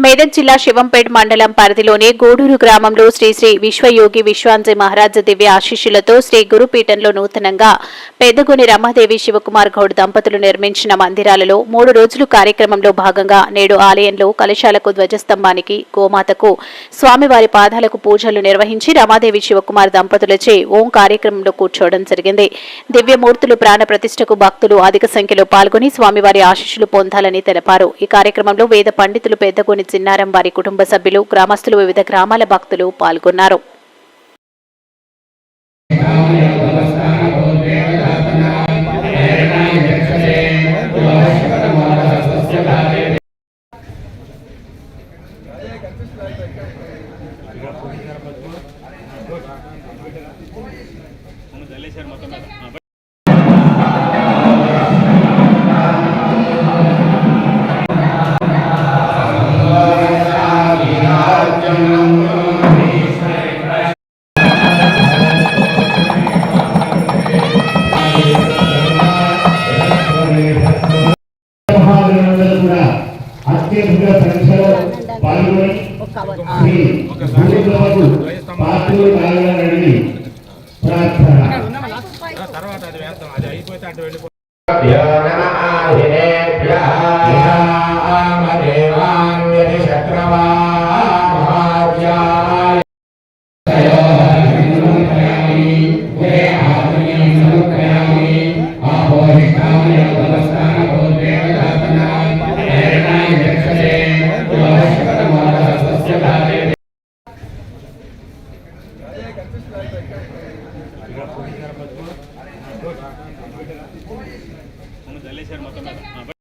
మెదక్ జిల్లా శివంపేట్ మండలం పరిధిలోని గూడూరు గ్రామంలో శ్రీ శ్రీ విశ్వయోగి విశ్వాంజీ మహారాజ్ దివ్య ఆశీస్సులతో శ్రీ గురుపీఠంలో నూతనంగా పెద్దగొని రమాదేవి శివకుమార్ గౌడ్ దంపతులు నిర్మించిన మందిరాలలో 3 రోజులు కార్యక్రమంలో భాగంగా నేడు ఆలయంలో కలశాలకు ధ్వజస్తంభానికి గోమాతకు స్వామివారి పాదాలకు పూజలు నిర్వహించి రమాదేవి శివకుమార్ దంపతులచే ఓం కార్యక్రమంలో కూర్చోవడం జరిగింది. దివ్యమూర్తులు ప్రాణ ప్రతిష్టకు భక్తులు అధిక సంఖ్యలో పాల్గొని స్వామివారి ఆశీస్సులు పొందాలని తెలిపారు. ఈ కార్యక్రమంలో వేద పండితులు పెద్దగొని చిన్నారం వారి కుటుంబ సభ్యులు గ్రామస్తులు వివిధ గ్రామాల భక్తులు పాల్గొన్నారు. అత్యధిక సంఖ్యలో పాల్గొని ప్రార్థన మొత్తం